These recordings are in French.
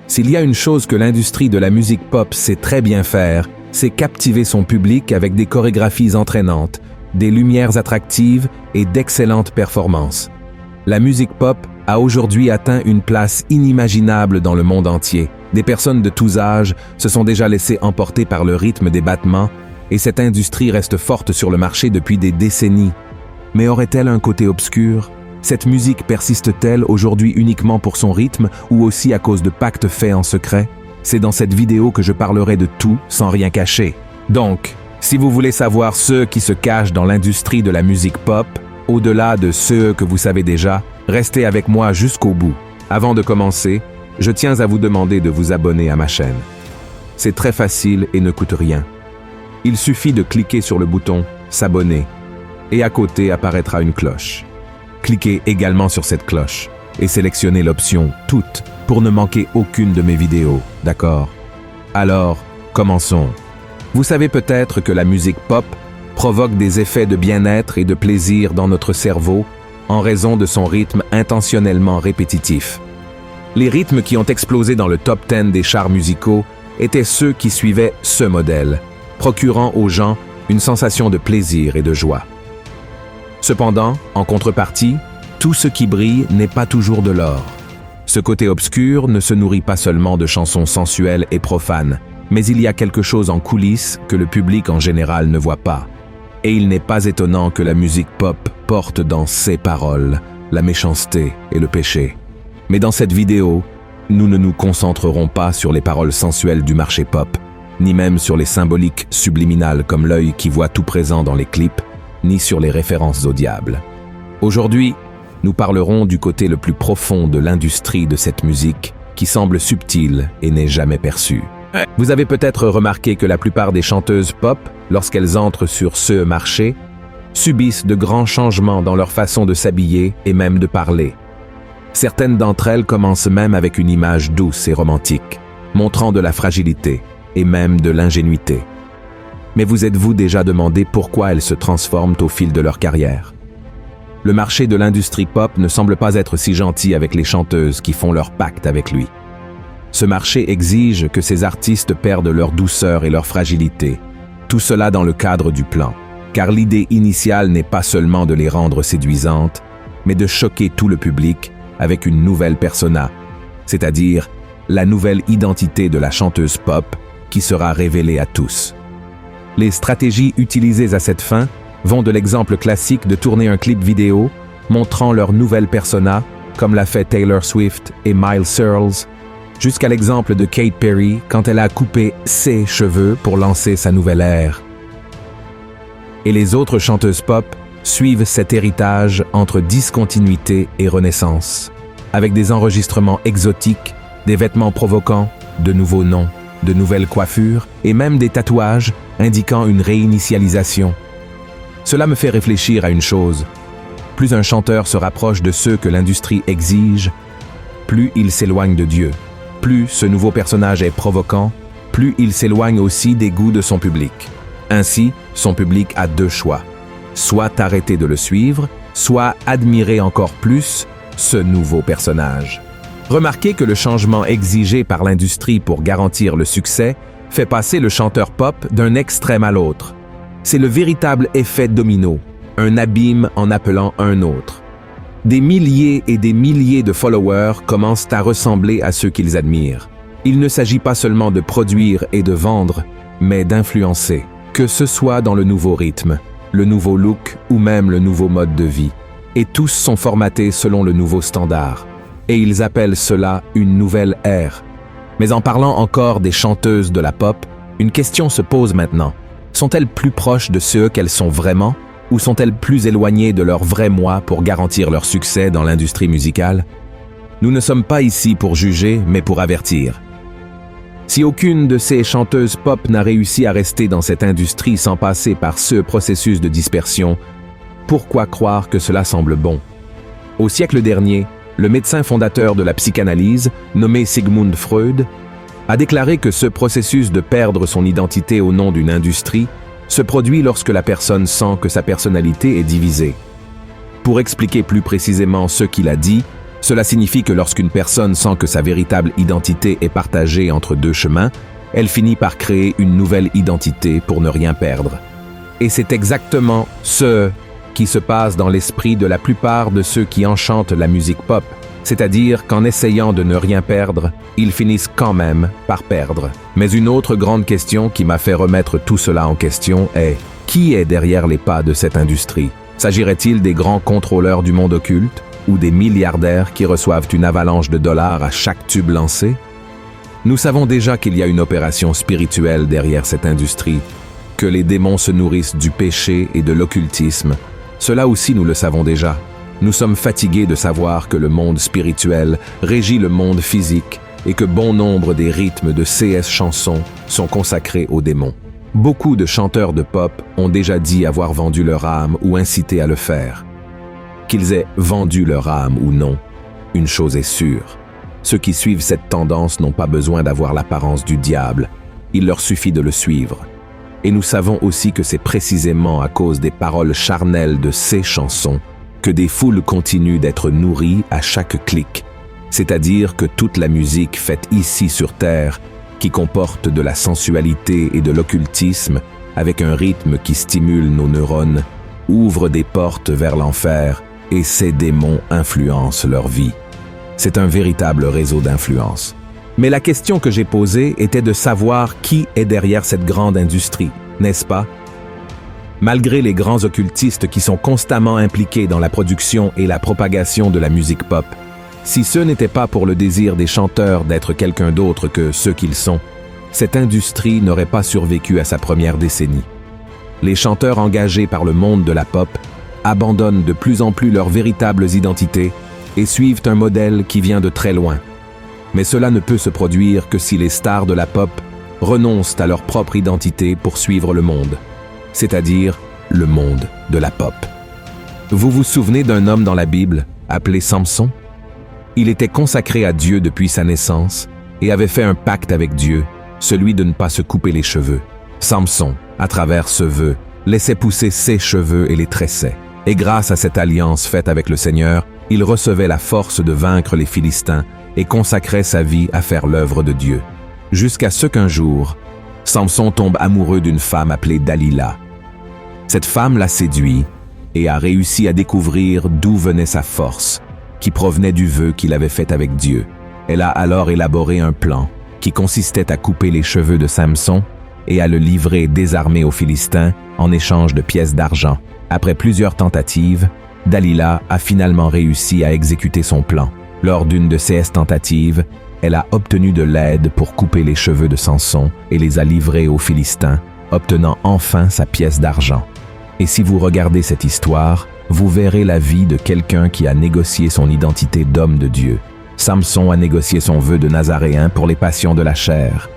S'il y a une chose que l'industrie de la musique pop sait très bien faire, c'est captiver son public avec des chorégraphies entraînantes, des lumières attractives et d'excellentes performances. La musique pop a aujourd'hui atteint une place inimaginable dans le monde entier. Des personnes de tous âges se sont déjà laissées emporter par le rythme des battements et cette industrie reste forte sur le marché depuis des décennies. Mais aurait-elle un côté obscur? Cette musique persiste-t-elle aujourd'hui uniquement pour son rythme ou aussi à cause de pactes faits en secret? C'est dans cette vidéo que je parlerai de tout sans rien cacher. Donc, si vous voulez savoir ceux qui se cachent dans l'industrie de la musique pop, au-delà de ceux que vous savez déjà, restez avec moi jusqu'au bout. Avant de commencer, je tiens à vous demander de vous abonner à ma chaîne. C'est très facile et ne coûte rien. Il suffit de cliquer sur le bouton « S'abonner » et à côté apparaîtra une cloche. Cliquez également sur cette cloche et sélectionnez l'option « Toutes » pour ne manquer aucune de mes vidéos, d'accord? Alors, commençons. Vous savez peut-être que la musique pop provoque des effets de bien-être et de plaisir dans notre cerveau en raison de son rythme intentionnellement répétitif. Les rythmes qui ont explosé dans le top 10 des charts musicaux étaient ceux qui suivaient ce modèle, procurant aux gens une sensation de plaisir et de joie. Cependant, en contrepartie, tout ce qui brille n'est pas toujours de l'or. Ce côté obscur ne se nourrit pas seulement de chansons sensuelles et profanes, mais il y a quelque chose en coulisses que le public en général ne voit pas. Et il n'est pas étonnant que la musique pop porte dans ses paroles la méchanceté et le péché. Mais dans cette vidéo, nous ne nous concentrerons pas sur les paroles sensuelles du marché pop, ni même sur les symboliques subliminales comme l'œil qui voit tout présent dans les clips, ni sur les références au diable. Aujourd'hui, nous parlerons du côté le plus profond de l'industrie de cette musique qui semble subtile et n'est jamais perçue. Vous avez peut-être remarqué que la plupart des chanteuses pop, lorsqu'elles entrent sur ce marché, subissent de grands changements dans leur façon de s'habiller et même de parler. Certaines d'entre elles commencent même avec une image douce et romantique, montrant de la fragilité et même de l'ingénuité. Mais vous êtes-vous déjà demandé pourquoi elles se transforment au fil de leur carrière? Le marché de l'industrie pop ne semble pas être si gentil avec les chanteuses qui font leur pacte avec lui. Ce marché exige que ces artistes perdent leur douceur et leur fragilité, tout cela dans le cadre du plan, car l'idée initiale n'est pas seulement de les rendre séduisantes, mais de choquer tout le public avec une nouvelle persona, c'est-à-dire la nouvelle identité de la chanteuse pop qui sera révélée à tous. Les stratégies utilisées à cette fin vont de l'exemple classique de tourner un clip vidéo montrant leur nouvelle persona, comme l'a fait Taylor Swift et Miley Cyrus, jusqu'à l'exemple de Katy Perry quand elle a coupé ses cheveux pour lancer sa nouvelle ère. Et les autres chanteuses pop suivent cet héritage entre discontinuité et renaissance, avec des enregistrements exotiques, des vêtements provocants, de nouveaux noms, de nouvelles coiffures et même des tatouages indiquant une réinitialisation. Cela me fait réfléchir à une chose. Plus un chanteur se rapproche de ceux que l'industrie exige, plus il s'éloigne de Dieu. Plus ce nouveau personnage est provoquant, plus il s'éloigne aussi des goûts de son public. Ainsi, son public a deux choix. Soit arrêter de le suivre, soit admirer encore plus ce nouveau personnage. Remarquez que le changement exigé par l'industrie pour garantir le succès fait passer le chanteur pop d'un extrême à l'autre. C'est le véritable effet domino, un abîme en appelant un autre. Des milliers et des milliers de followers commencent à ressembler à ceux qu'ils admirent. Il ne s'agit pas seulement de produire et de vendre, mais d'influencer, que ce soit dans le nouveau rythme, le nouveau look ou même le nouveau mode de vie. Et tous sont formatés selon le nouveau standard. Et ils appellent cela une nouvelle ère. Mais en parlant encore des chanteuses de la pop, une question se pose maintenant. Sont-elles plus proches de ceux qu'elles sont vraiment, ou sont-elles plus éloignées de leur vrai moi pour garantir leur succès dans l'industrie musicale? Nous ne sommes pas ici pour juger, mais pour avertir. Si aucune de ces chanteuses pop n'a réussi à rester dans cette industrie sans passer par ce processus de dispersion, pourquoi croire que cela semble bon? Au siècle dernier, le médecin fondateur de la psychanalyse, nommé Sigmund Freud, a déclaré que ce processus de perdre son identité au nom d'une industrie se produit lorsque la personne sent que sa personnalité est divisée. Pour expliquer plus précisément ce qu'il a dit, Cela signifie que lorsqu'une personne sent que sa véritable identité est partagée entre deux chemins, elle finit par créer une nouvelle identité pour ne rien perdre. Et c'est exactement ce qui se passe dans l'esprit de la plupart de ceux qui enchantent la musique pop, c'est-à-dire qu'en essayant de ne rien perdre, ils finissent quand même par perdre. Mais une autre grande question qui m'a fait remettre tout cela en question est: qui est derrière les pas de cette industrie? S'agirait-il des grands contrôleurs du monde occulte ou des milliardaires qui reçoivent une avalanche de dollars à chaque tube lancé? Nous savons déjà qu'il y a une opération spirituelle derrière cette industrie, que les démons se nourrissent du péché et de l'occultisme. Cela aussi nous le savons déjà. Nous sommes fatigués de savoir que le monde spirituel régit le monde physique et que bon nombre des rythmes de CS chansons sont consacrés aux démons. Beaucoup de chanteurs de pop ont déjà dit avoir vendu leur âme ou incité à le faire. Qu'ils aient vendu leur âme ou non, une chose est sûre. Ceux qui suivent cette tendance n'ont pas besoin d'avoir l'apparence du diable, il leur suffit de le suivre. Et nous savons aussi que c'est précisément à cause des paroles charnelles de ces chansons que des foules continuent d'être nourries à chaque clic, c'est-à-dire que toute la musique faite ici sur Terre, qui comporte de la sensualité et de l'occultisme, avec un rythme qui stimule nos neurones, ouvre des portes vers l'enfer et ces démons influencent leur vie. C'est un véritable réseau d'influence. Mais la question que j'ai posée était de savoir qui est derrière cette grande industrie, n'est-ce pas? Malgré les grands occultistes qui sont constamment impliqués dans la production et la propagation de la musique pop, si ce n'était pas pour le désir des chanteurs d'être quelqu'un d'autre que ceux qu'ils sont, cette industrie n'aurait pas survécu à sa première décennie. Les chanteurs engagés par le monde de la pop abandonnent de plus en plus leurs véritables identités et suivent un modèle qui vient de très loin. Mais cela ne peut se produire que si les stars de la pop renoncent à leur propre identité pour suivre le monde, c'est-à-dire le monde de la pop. Vous vous souvenez d'un homme dans la Bible appelé Samson? Il était consacré à Dieu depuis sa naissance et avait fait un pacte avec Dieu, celui de ne pas se couper les cheveux. Samson, à travers ce vœu, laissait pousser ses cheveux et les tressait. Et grâce à cette alliance faite avec le Seigneur, il recevait la force de vaincre les Philistins et consacrait sa vie à faire l'œuvre de Dieu. Jusqu'à ce qu'un jour, Samson tombe amoureux d'une femme appelée Dalila. Cette femme l'a séduit et a réussi à découvrir d'où venait sa force, qui provenait du vœu qu'il avait fait avec Dieu. Elle a alors élaboré un plan qui consistait à couper les cheveux de Samson et à le livrer désarmé aux Philistins en échange de pièces d'argent. Après plusieurs tentatives, Dalila a finalement réussi à exécuter son plan. Lors d'une de ces tentatives, elle a obtenu de l'aide pour couper les cheveux de Samson et les a livrés aux Philistins, obtenant enfin sa pièce d'argent. Et si vous regardez cette histoire, vous verrez la vie de quelqu'un qui a négocié son identité d'homme de Dieu. Samson a négocié son vœu de Nazaréen pour les passions de la chair.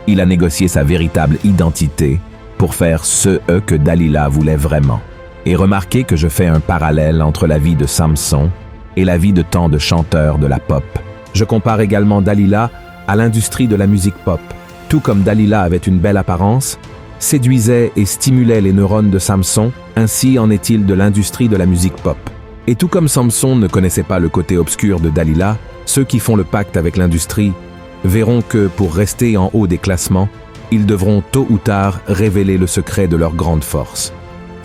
Il a négocié sa véritable identité pour faire ce que Dalila voulait vraiment. Et remarquez que je fais un parallèle entre la vie de Samson et la vie de tant de chanteurs de la pop. Je compare également Dalila à l'industrie de la musique pop. Tout comme Dalila avait une belle apparence, séduisait et stimulait les neurones de Samson, ainsi en est-il de l'industrie de la musique pop. Et tout comme Samson ne connaissait pas le côté obscur de Dalila, ceux qui font le pacte avec l'industrie verront que pour rester en haut des classements, ils devront tôt ou tard révéler le secret de leur grande force.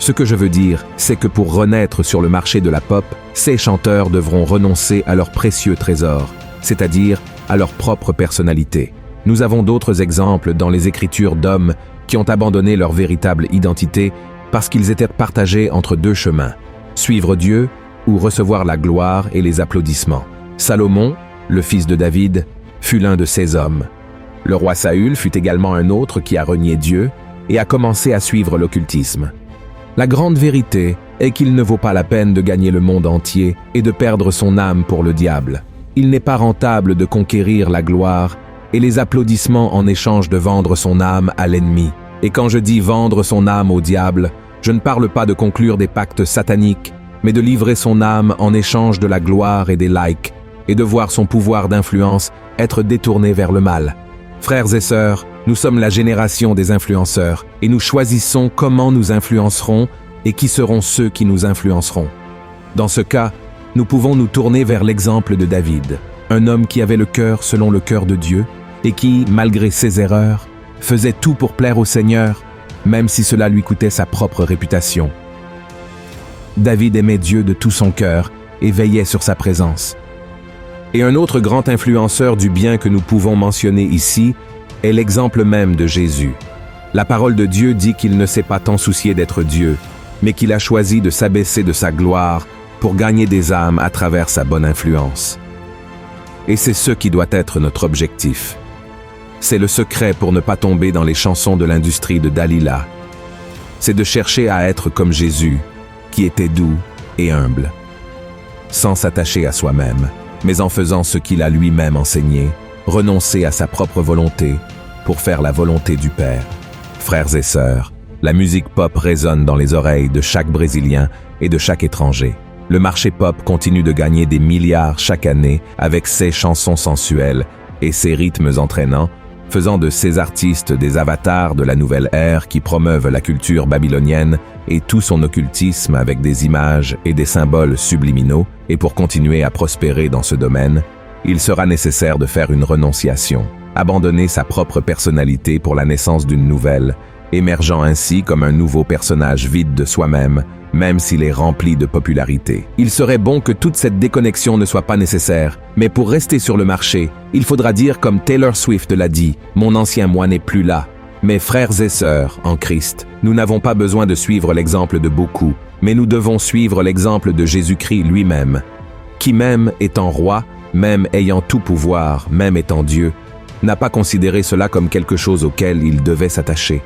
Ce que je veux dire, c'est que pour renaître sur le marché de la pop, ces chanteurs devront renoncer à leurs précieux trésors, c'est-à-dire à leur propre personnalité. Nous avons d'autres exemples dans les écritures d'hommes qui ont abandonné leur véritable identité parce qu'ils étaient partagés entre deux chemins, suivre Dieu ou recevoir la gloire et les applaudissements. Salomon, le fils de David, fut l'un de ces hommes. Le roi Saül fut également un autre qui a renié Dieu et a commencé à suivre l'occultisme. La grande vérité est qu'il ne vaut pas la peine de gagner le monde entier et de perdre son âme pour le diable. Il n'est pas rentable de conquérir la gloire et les applaudissements en échange de vendre son âme à l'ennemi. Et quand je dis vendre son âme au diable, je ne parle pas de conclure des pactes sataniques, mais de livrer son âme en échange de la gloire et des likes, et de voir son pouvoir d'influence être détourné vers le mal. Frères et sœurs, nous sommes la génération des influenceurs, et nous choisissons comment nous influencerons et qui seront ceux qui nous influenceront. Dans ce cas, nous pouvons nous tourner vers l'exemple de David, un homme qui avait le cœur selon le cœur de Dieu et qui, malgré ses erreurs, faisait tout pour plaire au Seigneur, même si cela lui coûtait sa propre réputation. David aimait Dieu de tout son cœur et veillait sur sa présence. Et un autre grand influenceur du bien que nous pouvons mentionner ici est l'exemple même de Jésus. La parole de Dieu dit qu'il ne s'est pas tant soucié d'être Dieu, mais qu'il a choisi de s'abaisser de sa gloire pour gagner des âmes à travers sa bonne influence. Et c'est ce qui doit être notre objectif. C'est le secret pour ne pas tomber dans les chansons de l'industrie de Dalila. C'est de chercher à être comme Jésus, qui était doux et humble, sans s'attacher à soi-même, mais en faisant ce qu'il a lui-même enseigné, renoncer à sa propre volonté pour faire la volonté du Père. Frères et sœurs, la musique pop résonne dans les oreilles de chaque Brésilien et de chaque étranger. Le marché pop continue de gagner des milliards chaque année avec ses chansons sensuelles et ses rythmes entraînants, faisant de ces artistes des avatars de la nouvelle ère qui promeuvent la culture babylonienne et tout son occultisme avec des images et des symboles subliminaux. Et pour continuer à prospérer dans ce domaine, il sera nécessaire de faire une renonciation, abandonner sa propre personnalité pour la naissance d'une nouvelle, émergeant ainsi comme un nouveau personnage vide de soi-même, même s'il est rempli de popularité. Il serait bon que toute cette déconnexion ne soit pas nécessaire, mais pour rester sur le marché, il faudra dire comme Taylor Swift l'a dit, « Mon ancien moi n'est plus là ». Mes frères et sœurs en Christ, nous n'avons pas besoin de suivre l'exemple de beaucoup, mais nous devons suivre l'exemple de Jésus-Christ lui-même, qui même étant roi, même ayant tout pouvoir, même étant Dieu, n'a pas considéré cela comme quelque chose auquel il devait s'attacher.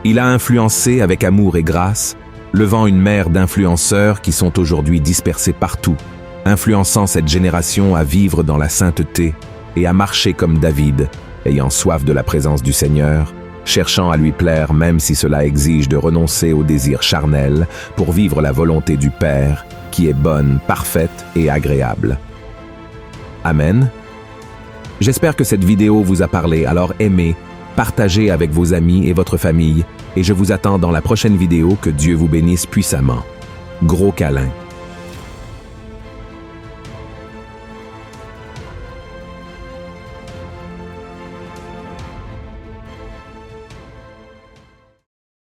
Il a influencé avec amour et grâce, levant une mer d'influenceurs qui sont aujourd'hui dispersés partout, influençant cette génération à vivre dans la sainteté et à marcher comme David, ayant soif de la présence du Seigneur, cherchant à lui plaire même si cela exige de renoncer aux désirs charnels pour vivre la volonté du Père, qui est bonne, parfaite et agréable. Amen. J'espère que cette vidéo vous a parlé, alors aimez, partagez avec vos amis et votre famille, et je vous attends dans la prochaine vidéo. Que Dieu vous bénisse puissamment. Gros câlin.